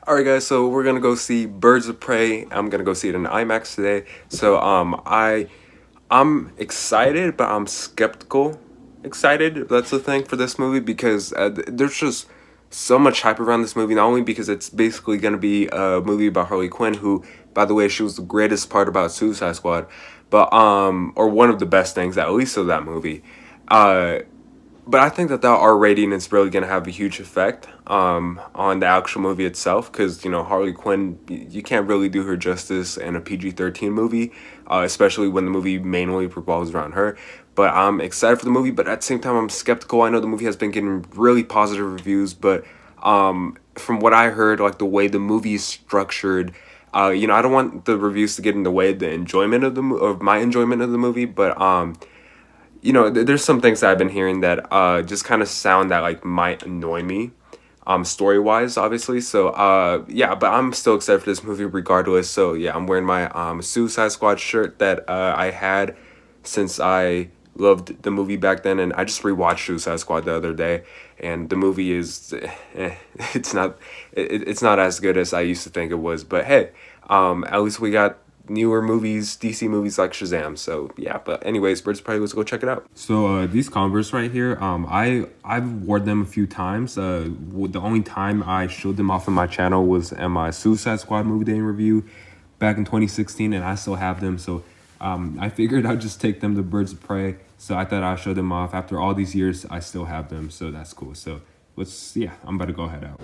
Alright guys, so we're gonna go see Birds of Prey. I'm gonna go see it in IMAX today. I'm excited, but I'm skeptical. Excited, that's the thing for this movie because there's just so much hype around this movie. Not only because it's basically gonna be a movie about Harley Quinn, who, by the way, she was the greatest part about Suicide Squad, but or one of the best things at least of that movie. Uh, but I think that R rating is really going to have a huge effect on the actual movie itself because, Harley Quinn, you can't really do her justice in a PG-13 movie, especially when the movie mainly revolves around her. But I'm excited for the movie, but at the same time, I'm skeptical. I know the movie has been getting really positive reviews, but from what I heard, like the way the movie is structured, I don't want the reviews to get in the way of the enjoyment of my enjoyment of the movie, but there's some things that I've been hearing that just kind of sound that like might annoy me, story wise, obviously. So yeah, but I'm still excited for this movie regardless. So yeah, I'm wearing my Suicide Squad shirt that I had since I loved the movie back then, and I just rewatched Suicide Squad the other day, and the movie is it's not it's not as good as I used to think it was. But hey, at least we got newer movies, DC movies like Shazam. So yeah, but anyways, Birds of Prey, let's go check it out. So these Converse right here, I've worn them a few times. The only time I showed them off on my channel was in my Suicide Squad movie day in review back in 2016, and I still have them. So I figured I'd just take them to Birds of Prey. So I thought I'd show them off. After all these years, I still have them. So that's cool. So yeah, I'm about to go head out.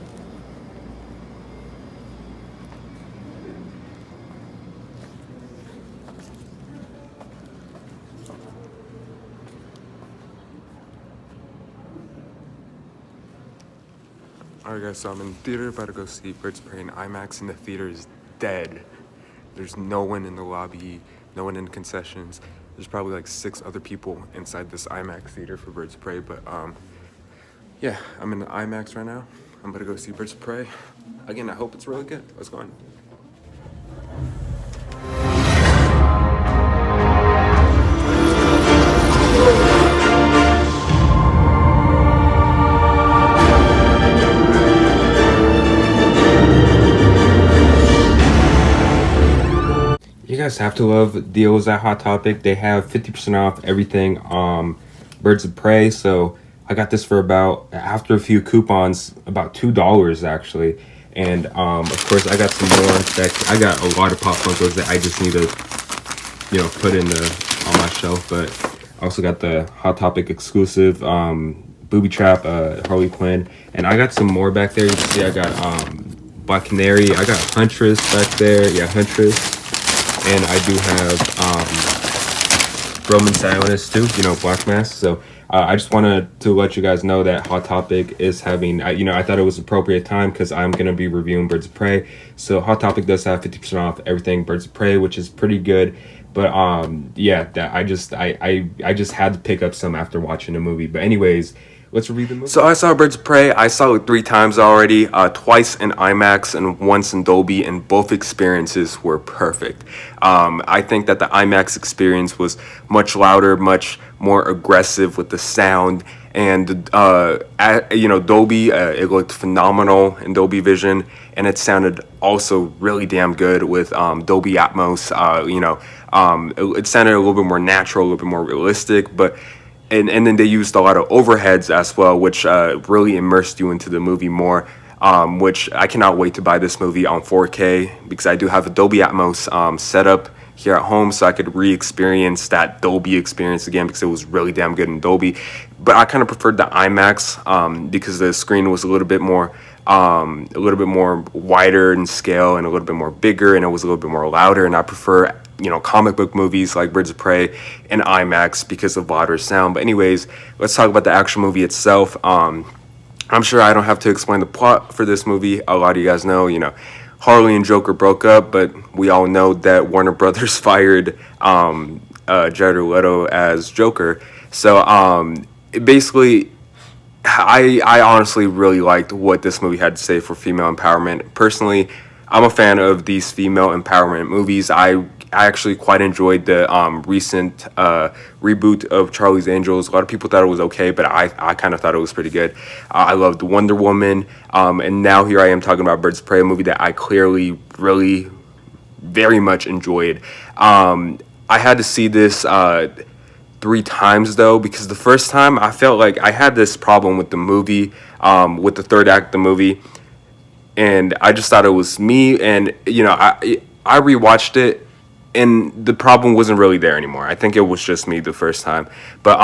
Alright guys, so I'm in the theater about to go see Birds of Prey in IMAX, and the theater is dead. There's no one in the lobby, no one in concessions. There's probably like 6 other people inside this IMAX theater for Birds of Prey, but yeah, I'm in the IMAX right now. I'm about to go see Birds of Prey. Again, I hope it's really good. Let's go on. You guys have to love deals at Hot Topic. They have 50% off everything Birds of Prey. So I got this for about, after a few coupons, about $2 actually. And of course I got some more that I got a lot of Pop Funkos that I just need to put in on my shelf. But I also got the Hot Topic exclusive Booby Trap Harley Quinn, and I got some more back there. You can see I got Black Canary, I got Huntress back there. Yeah, Huntress. And I do have Roman Sionis too, Black Mask. So I just wanted to let you guys know that Hot Topic is having, I thought it was appropriate time because I'm going to be reviewing Birds of Prey. So Hot Topic does have 50% off everything Birds of Prey, which is pretty good. But yeah, that I just had to pick up some after watching the movie. But anyways, let's review the movie. So I saw Birds of Prey. I saw it 3 times already, twice in IMAX and once in Dolby, and both experiences were perfect. I think that the IMAX experience was much louder, much more aggressive with the sound, and Dolby, it looked phenomenal in Dolby Vision, and it sounded also really damn good with Dolby Atmos. It sounded a little bit more natural, a little bit more realistic, but and then they used a lot of overheads as well, which really immersed you into the movie more, which I cannot wait to buy this movie on 4K because I do have a Dolby Atmos setup here at home, so I could re-experience that Dolby experience again because it was really damn good in Dolby. But I kind of preferred the IMAX because the screen was a little bit more wider in scale and a little bit more bigger, and it was a little bit more louder, and I prefer comic book movies like Birds of Prey and IMAX because of louder sound. But anyways, let's talk about the actual movie itself. I'm sure I don't have to explain the plot for this movie. A lot of you guys know, Harley and Joker broke up, but we all know that Warner Brothers fired Jared Leto as Joker. So basically, I honestly really liked what this movie had to say for female empowerment. Personally, I'm a fan of these female empowerment movies. I I actually quite enjoyed the recent reboot of Charlie's Angels. A lot of people thought it was okay, but I kind of thought it was pretty good. I loved Wonder Woman, and now here I am talking about Birds of Prey, a movie that I clearly really very much enjoyed. I had to see this 3 times though, because the first time I felt like I had this problem with the movie, with the third act of the movie, and I just thought it was me. And I rewatched it, and the problem wasn't really there anymore. I think it was just me the first time. But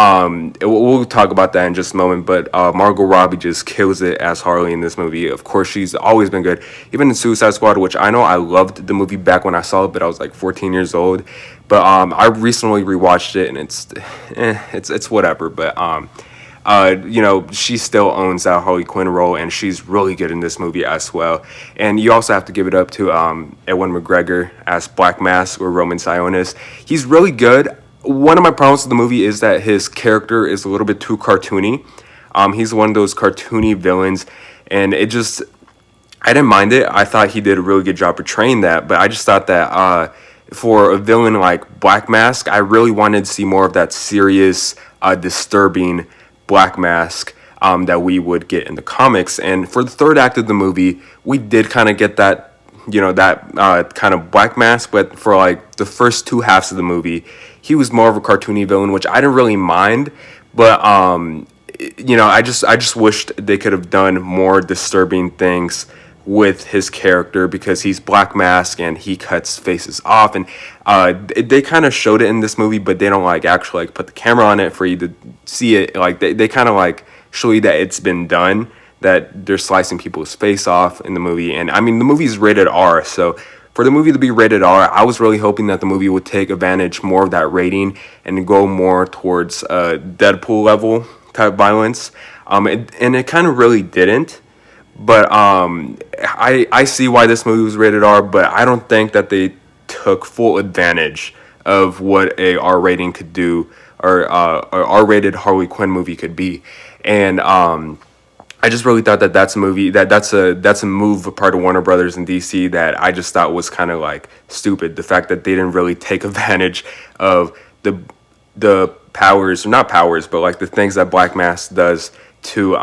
we'll talk about that in just a moment. But Margot Robbie just kills it as Harley in this movie. Of course, she's always been good, even in Suicide Squad, which I know I loved the movie back when I saw it, but I was like 14 years old. But I recently rewatched it, and it's whatever. But she still owns that Harley Quinn role, and she's really good in this movie as well. And you also have to give it up to Ewan McGregor as Black Mask, or Roman Sionis. He's really good. One of my problems with the movie is that his character is a little bit too cartoony. He's one of those cartoony villains, and I didn't mind it. I thought he did a really good job portraying that, but I just thought that for a villain like Black Mask, I really wanted to see more of that serious, disturbing Black Mask that we would get in the comics. And for the third act of the movie, we did kind of get that, kind of Black Mask, but for like the first 2 halves of the movie, he was more of a cartoony villain, which I didn't really mind. But I just wished they could have done more disturbing things with his character, because he's Black Mask and he cuts faces off. And they kind of showed it in this movie, but they don't like actually like put the camera on it for you to see it. Like they kind of like show you that it's been done, that they're slicing people's face off in the movie. And I mean, the movie's rated R, so for the movie to be rated R, I was really hoping that the movie would take advantage more of that rating and go more towards Deadpool level type violence. And it kind of really didn't. But I see why this movie was rated R, but I don't think that they took full advantage of what a R rating could do, or a R-rated Harley Quinn movie could be. And I just really thought that that's a movie that's a move apart of Warner Brothers and DC that I just thought was kind of like stupid. The fact that they didn't really take advantage of the powers, or not powers, but like the things that Black Mask does to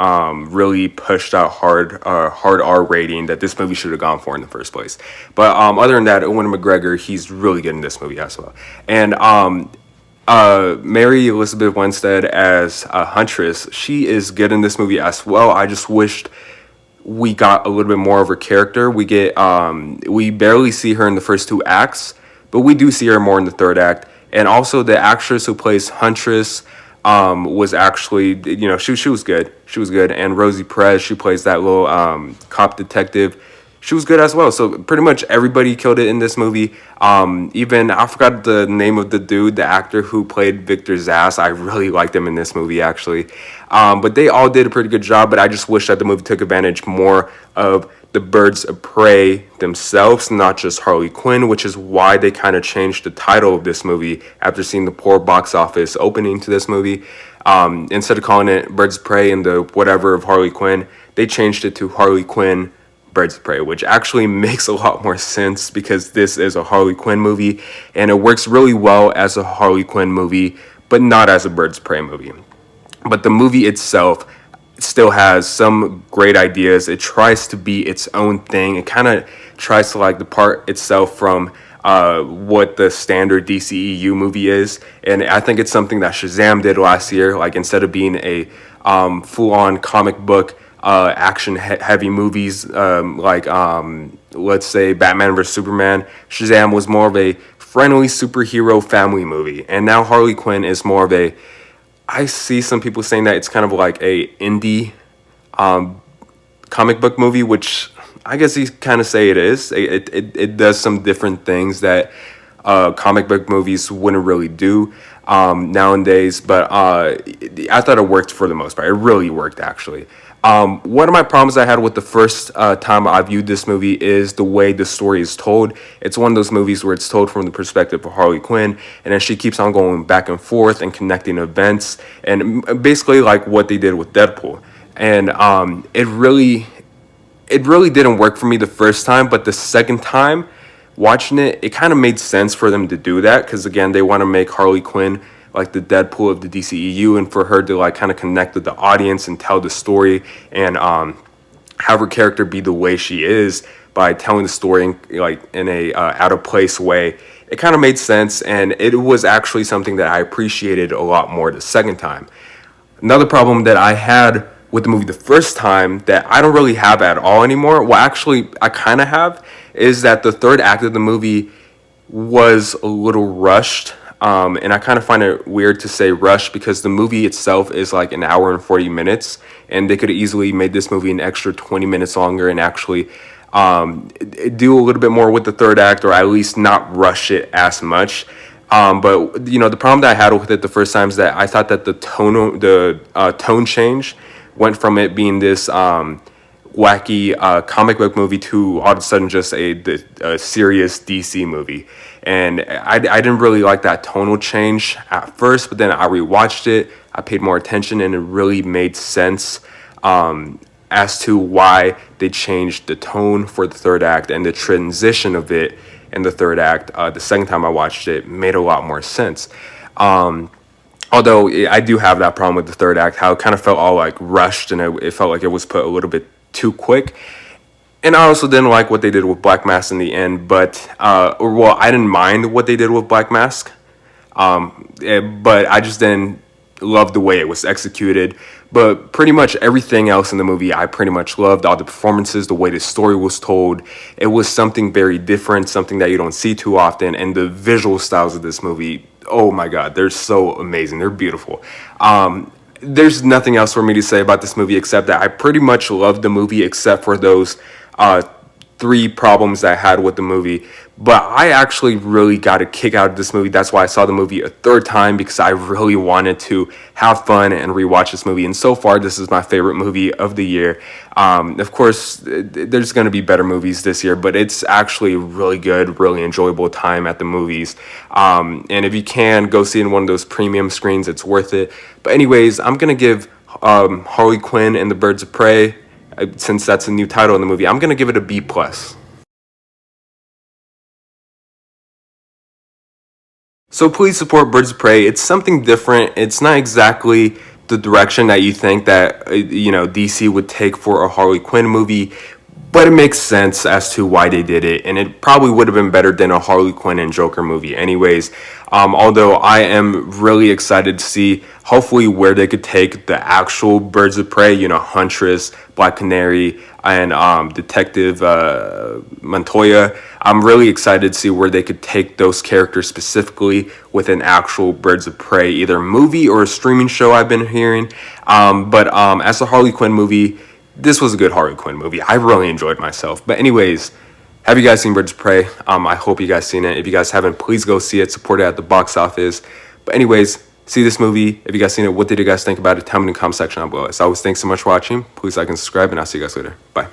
really push that hard R rating that this movie should have gone for in the first place. But other than that, Ewan McGregor, he's really good in this movie as well. And Mary Elizabeth Winstead as Huntress, she is good in this movie as well. I just wished we got a little bit more of her character. We barely see her in the first 2 acts, but we do see her more in the third act. And also the actress who plays Huntress was actually, she was good. She was good. And Rosie Perez, she plays that little cop detective. She was good as well. So pretty much everybody killed it in this movie. Even, I forgot the name of the dude, the actor who played Victor Zsasz. I really liked him in this movie, actually. But they all did a pretty good job, but I just wish that the movie took advantage more of the Birds of Prey themselves, not just Harley Quinn, which is why they kind of changed the title of this movie after seeing the poor box office opening to this movie. Instead of calling it Birds of Prey and the whatever of Harley Quinn, they changed it to Harley Quinn Birds of Prey, which actually makes a lot more sense because this is a Harley Quinn movie and it works really well as a Harley Quinn movie, but not as a Birds of Prey movie. But the movie itself still has some great ideas. It tries to be its own thing. It kind of tries to like depart itself from what the standard DCEU movie is. And I think it's something that Shazam did last year. Like instead of being a full-on comic book action heavy movies let's say Batman vs Superman, Shazam was more of a friendly superhero family movie. And now Harley Quinn is more of a, I see some people saying that it's kind of like a indie comic book movie, which I guess you kind of say it is. It does some different things that comic book movies wouldn't really do nowadays. But I thought it worked for the most part. It really worked, actually. One of my problems I had with the first time I viewed this movie is the way the story is told. It's one of those movies where it's told from the perspective of Harley Quinn, and then she keeps on going back and forth and connecting events, and basically like what they did with Deadpool. And it really didn't work for me the first time, but the second time, watching it, it kind of made sense for them to do that because again, they want to make Harley Quinn like the Deadpool of the DCEU, and for her to like kind of connect with the audience and tell the story and have her character be the way she is by telling the story in a out of place way. It kind of made sense, and it was actually something that I appreciated a lot more the second time. Another problem that I had with the movie the first time that I don't really have at all anymore, well, actually, I kind of have, is that the third act of the movie was a little rushed. And I kind of find it weird to say rushed because the movie itself is like an hour and 40 minutes, and they could have easily made this movie an extra 20 minutes longer and actually do a little bit more with the third act, or at least not rush it as much. But you know, the problem that I had with it the first time is that I thought that the tone change went from it being this wacky comic book movie to all of a sudden just a serious DC movie. And I didn't really like that tonal change at first, but then I rewatched it, I paid more attention, and it really made sense as to why they changed the tone for the third act, and the transition of it in the third act. The second time I watched it made a lot more sense. Although I do have that problem with the third act, how it kind of felt all like rushed, and it felt like it was put a little bit too quick. And I also didn't like what they did with Black Mask in the end, but I didn't mind what they did with Black Mask, but I just didn't love the way it was executed. But pretty much everything else in the movie, I pretty much loved. All the performances, the way the story was told, it was something very different, something that you don't see too often. And the visual styles of this movie, oh my God, they're so amazing. They're beautiful. There's nothing else for me to say about this movie except that I pretty much loved the movie except for those three problems that I had with the movie. But I actually really got a kick out of this movie. That's why I saw the movie a third time, because I really wanted to have fun and rewatch this movie. And so far, this is my favorite movie of the year. Of course, there's going to be better movies this year, but it's actually really good, really enjoyable time at the movies. And if you can, go see it in one of those premium screens. It's worth it. But anyways, I'm going to give Harley Quinn and the Birds of Prey, since that's a new title in the movie, I'm going to give it a B+. So please support Birds of Prey. It's something different. It's not exactly the direction that you think that DC would take for a Harley Quinn movie, but it makes sense as to why they did it, and it probably would have been better than a Harley Quinn and Joker movie anyways. Although I am really excited to see hopefully where they could take the actual Birds of Prey, Huntress, Black Canary, and Detective Montoya. I'm really excited to see where they could take those characters specifically with an actual Birds of Prey, either movie or a streaming show I've been hearing. But as a Harley Quinn movie, this was a good Harley Quinn movie. I really enjoyed myself. But anyways, have you guys seen Birds of Prey? I hope you guys seen it. If you guys haven't, please go see it. Support it at the box office. But anyways, see this movie. If you guys seen it, what did you guys think about it? Tell me in the comment section down below. As always, thanks so much for watching. Please like and subscribe, and I'll see you guys later. Bye.